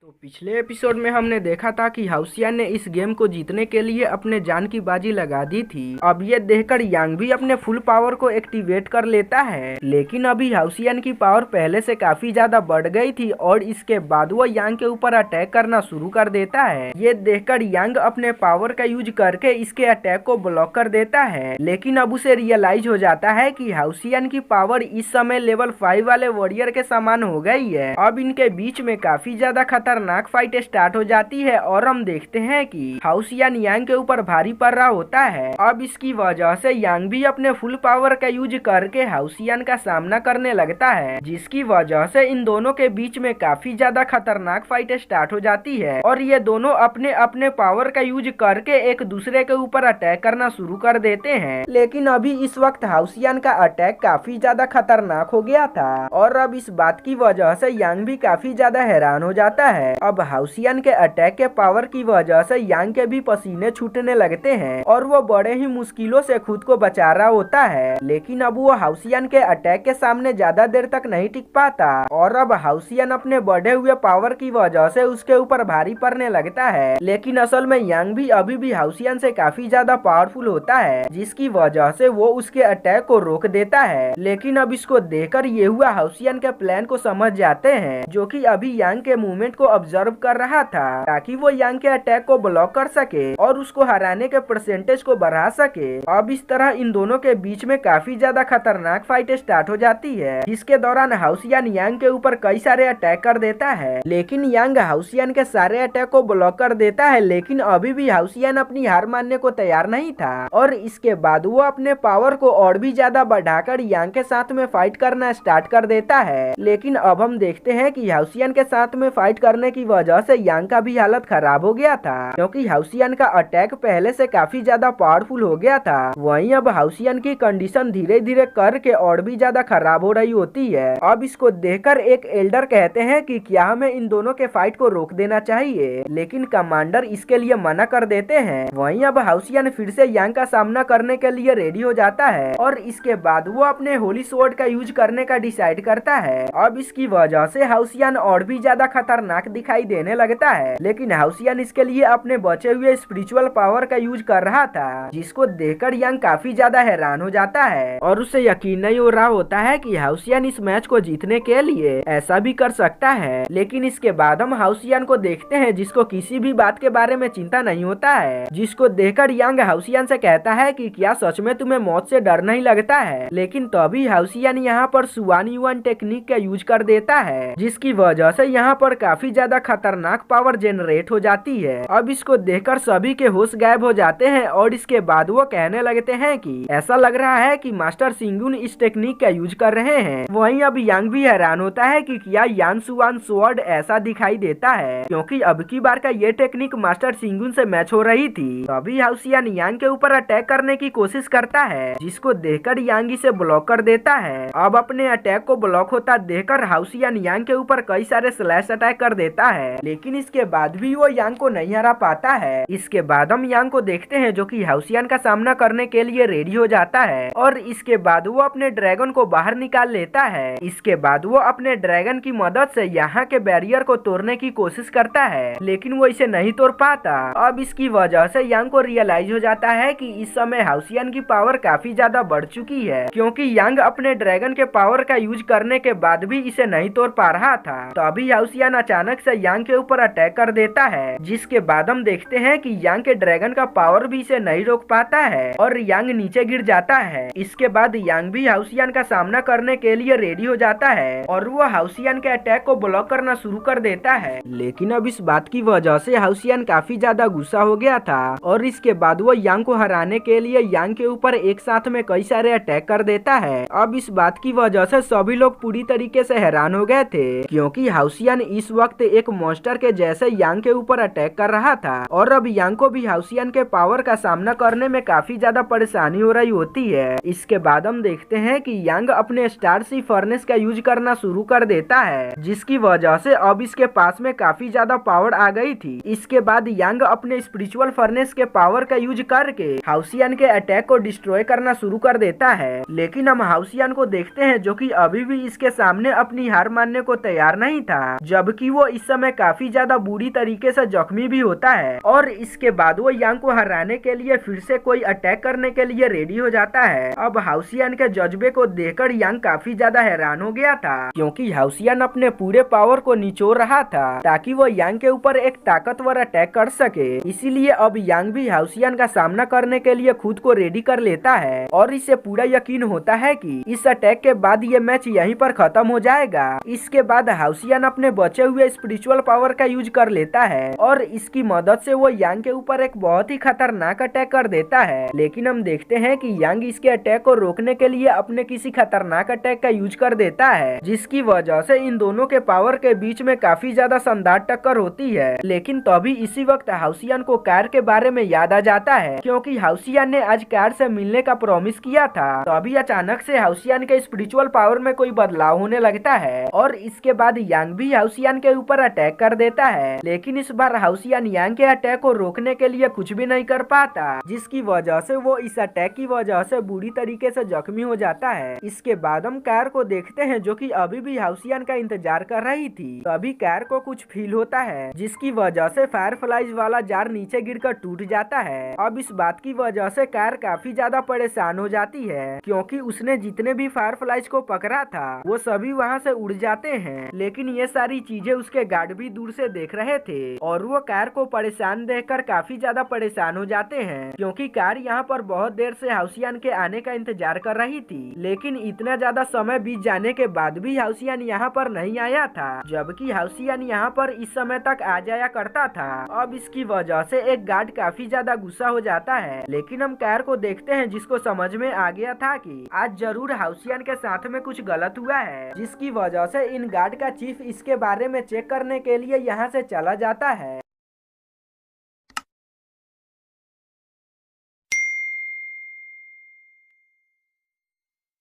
तो पिछले एपिसोड में हमने देखा था कि हाउसियान ने इस गेम को जीतने के लिए अपने जान की बाजी लगा दी थी। अब ये देखकर यांग भी अपने फुल पावर को एक्टिवेट कर लेता है, लेकिन अभी हाउसियान की पावर पहले से काफी ज्यादा बढ़ गई थी और इसके बाद वो यांग के ऊपर अटैक करना शुरू कर देता है। ये देखकर यांग अपने पावर का यूज करके इसके अटैक को ब्लॉक कर देता है, लेकिन अब उसे रियलाइज हो जाता है कि हाउसियान की पावर इस समय लेवल 5 वाले वॉरियर के समान हो गई है। अब इनके बीच में काफी ज्यादा खतरनाक फाइट स्टार्ट हो जाती है और हम देखते हैं कि हाउसियान यांग के ऊपर भारी पड़ रहा होता है। अब इसकी वजह से यांग भी अपने फुल पावर का यूज करके हाउसियान का सामना करने लगता है, जिसकी वजह से इन दोनों के बीच में काफी ज्यादा खतरनाक फाइट स्टार्ट हो जाती है और ये दोनों अपने अपने पावर का यूज करके एक दूसरे के ऊपर अटैक करना शुरू कर देते हैं। लेकिन अभी इस वक्त हाउसियान का अटैक काफी ज्यादा खतरनाक हो गया था और अब इस बात की वजह से यांग भी काफी ज्यादा हैरान हो जाता है। अब हाउसियान के अटैक के पावर की वजह से यांग के भी पसीने छूटने लगते हैं और वो बड़े ही मुश्किलों से खुद को बचा रहा होता है। लेकिन अब वो हाउसियान के अटैक के सामने ज्यादा देर तक नहीं टिक पाता और अब हाउसियान अपने बढ़े हुए पावर की वजह से उसके ऊपर भारी पड़ने लगता है। लेकिन असल में यांग भी अभी भी हाउसियान से काफी ज्यादा पावरफुल होता है, जिसकी वजह से वो उसके अटैक को रोक देता है। लेकिन अब इसको देखकर ये हुआ हाउसियान के प्लान को समझ जाते हैं, जो कि अभी यांग के मूवमेंट को ऑब्जर्व कर रहा था ताकि वो यांग के अटैक को ब्लॉक कर सके और उसको हराने के परसेंटेज को बढ़ा सके। अब इस तरह इन दोनों के बीच में काफी ज्यादा खतरनाक फाइट स्टार्ट हो जाती है, जिसके दौरान हाउसियान यांग के ऊपर कई सारे अटैक कर देता है। लेकिन यांग हाउसियान के सारे अटैक को ब्लॉक कर देता है, लेकिन अभी भी हाउसियान अपनी हार मानने को तैयार नहीं था और इसके बाद वो अपने पावर को और भी ज्यादा बढ़ाकर यांग के साथ में फाइट करना स्टार्ट कर देता है। लेकिन अब हम देखते हैं कि हाउसियान के साथ में फाइट करने की वजह से यांग का भी हालत खराब हो गया था, क्योंकि हाउसियान का अटैक पहले से काफी ज्यादा पावरफुल हो गया था। वहीं अब हाउसियान की कंडीशन धीरे धीरे करके और भी ज्यादा खराब हो रही होती है। अब इसको देखकर एक एल्डर कहते हैं कि क्या हमें इन दोनों के फाइट को रोक देना चाहिए, लेकिन कमांडर इसके लिए मना कर देते हैं। वहीं अब हाउसियान फिर से यांग का सामना करने के लिए रेडी हो जाता है और इसके बाद वो अपने होली स्वॉर्ड का यूज करने का डिसाइड करता है। अब इसकी वजह से हाउसियान और भी ज्यादा खतरनाक दिखाई देने लगता है, लेकिन हाउसियान इसके लिए अपने बचे हुए स्पिरिचुअल पावर का यूज कर रहा था, जिसको देखकर यांग काफी ज्यादा हैरान हो जाता है और उसे यकीन नहीं हो रहा होता है कि हाउसियान इस मैच को जीतने के लिए ऐसा भी कर सकता है। लेकिन इसके बाद हम हाउसियान को देखते हैं जिसको किसी भी बात के बारे में चिंता नहीं होता है, जिसको देखकर यांग हाउसियान से कहता है कि क्या सच में तुम्हें मौत से डर नहीं लगता है। लेकिन तभी हाउसियान यहाँ पर सुआन युआन टेक्निक का यूज कर देता है, जिसकी वजह से यहाँ पर काफी ज्यादा खतरनाक पावर जनरेट हो जाती है। अब इसको देखकर सभी के होश गायब हो जाते हैं और इसके बाद वो कहने लगते हैं कि ऐसा लग रहा है कि मास्टर सिंगुन इस टेक्निक का यूज कर रहे हैं। वहीं अब यांग भी हैरान होता है कि क्या यान सुआन स्वॉर्ड ऐसा दिखाई देता है, क्योंकि अब की बार का ये टेक्निक मास्टर सिंगुन से मैच हो रही थी। तभी हाउसियान यांग के ऊपर अटैक करने की कोशिश करता है, जिसको देखकर यांग इसे ब्लॉक कर देता है। अब अपने अटैक को ब्लॉक होता देखकर हाउसियान यांग के ऊपर कई सारे स्लैश अटैक कर देता है, लेकिन इसके बाद भी वो यांग को नहीं हरा पाता है। इसके बाद हम यांग को देखते हैं जो कि हाउसियान का सामना करने के लिए रेडी हो जाता है और इसके बाद वो अपने ड्रैगन को बाहर निकाल लेता है। इसके बाद वो अपने ड्रैगन की मदद से यहाँ के बैरियर को तोड़ने की कोशिश करता है, लेकिन वो इसे नहीं तोड़ पाता। अब इसकी वजह से यांग को रियलाइज हो जाता है कि इस समय हाउसियान की पावर काफी ज्यादा बढ़ चुकी है, क्योंकि यांग अपने ड्रैगन के पावर का यूज करने के बाद भी इसे नहीं तोड़ पा रहा था। तभी हाउसियान अचानक से यांग के ऊपर अटैक कर देता है, जिसके बाद हम देखते हैं कि यांग के ड्रैगन का पावर भी इसे नहीं रोक पाता है और यांग नीचे गिर जाता है। इसके बाद यांग भी हाउसियान का सामना करने के लिए रेडी हो जाता है और वो हाउसियान के अटैक को ब्लॉक करना शुरू कर देता है। लेकिन अब इस बात की वजह से हाउसियान काफी ज्यादा गुस्सा हो गया था और इसके बाद वो यांग को हराने के लिए यांग के ऊपर एक साथ में कई सारे अटैक कर देता है। अब इस बात की वजह से सभी लोग पूरी तरीके से हैरान हो गए थे, क्योंकि हाउसियान इस वक्त एक मॉन्स्टर के जैसे यांग के ऊपर अटैक कर रहा था और अब यांग को भी हाउसियान के पावर का सामना करने में काफी ज्यादा परेशानी हो रही होती है। इसके बाद हम देखते हैं कि यांग अपने स्टार सी फर्नेस का यूज करना शुरू कर देता है, जिसकी वजह से अब इसके पास में काफी ज्यादा पावर आ गई थी। इसके बाद यांग अपने स्पिरिचुअल फर्नेस के पावर का यूज करके हाउसियान के अटैक को डिस्ट्रॉय करना शुरू कर देता है। लेकिन हम हाउसियान को देखते हैं जो कि अभी भी इसके सामने अपनी हार मानने को तैयार नहीं था, जबकि वो इस समय काफी ज्यादा बुरी तरीके से जख्मी भी होता है और इसके बाद वो यांग को हराने के लिए फिर से कोई अटैक करने के लिए रेडी हो जाता है। अब हाउसियान के जज्बे को देखकर यांग काफी ज्यादा हैरान हो गया था, क्योंकि हाउसियान अपने पूरे पावर को निचोड़ रहा था ताकि वो यांग के ऊपर एक ताकतवर अटैक कर सके। इसीलिए अब यांग भी हाउसियान का सामना करने के लिए खुद को रेडी कर लेता है और इसे पूरा यकीन होता है कि इस अटैक के बाद ये मैच यहीं पर खत्म हो जाएगा। इसके बाद हाउसियान अपने बचे हुए स्पिरिचुअल पावर का यूज कर लेता है और इसकी मदद से वो यांग के ऊपर एक बहुत ही खतरनाक अटैक कर देता है। लेकिन हम देखते हैं कि यांग इसके अटैक को रोकने के लिए अपने किसी खतरनाक अटैक का यूज कर देता है, जिसकी वजह से इन दोनों के पावर के बीच में काफी ज्यादा शानदार टक्कर होती है। लेकिन तभी इसी वक्त हाउसियान को कार के बारे में याद आ जाता है, क्योंकि हाउसियान ने आज कार से मिलने का प्रॉमिस किया था। तभी अचानक से हाउसियान के स्पिरिचुअल पावर में कोई बदलाव होने लगता है और इसके बाद यांग भी हाउसियान के ऊपर अटैक कर देता है। लेकिन इस बार हाउसियान यांग के अटैक को रोकने के लिए कुछ भी नहीं कर पाता, जिसकी वजह से वो इस अटैक की वजह से बुरी तरीके से जख्मी हो जाता है। इसके बाद हम कार को देखते हैं जो कि अभी भी हाउसियान का इंतजार कर रही थी। तभी कार को कुछ फील होता है, जिसकी वजह से फायरफ्लाइज वाला जार नीचे गिरकर टूट जाता है। अब इस बात की वजह से कार काफी ज्यादा परेशान हो जाती है, क्योंकि उसने जितने भी फायरफ्लाइज को पकड़ा था वो सभी वहाँ से उड़ जाते हैं। लेकिन ये सारी चीजें उसके गार्ड भी दूर से देख रहे थे और वो कार को परेशान देखकर काफी ज्यादा परेशान हो जाते हैं, क्योंकि कार यहाँ पर बहुत देर से हाउसियान के आने का इंतजार कर रही थी। लेकिन इतना ज्यादा समय बीत जाने के बाद भी हाउसियान यहाँ पर नहीं आया था, जबकि हाउसियान यहाँ पर इस समय तक आ जाया करता था। अब इसकी वजह से एक गार्ड काफी ज्यादा गुस्सा हो जाता है। लेकिन हम कार को देखते हैं जिसको समझ में आ गया था कि आज जरूर हाउसियान के साथ में कुछ गलत हुआ है, जिसकी वजह से इन गार्ड का चीफ इसके बारे में चेक करने के लिए यहाँ से चला जाता है।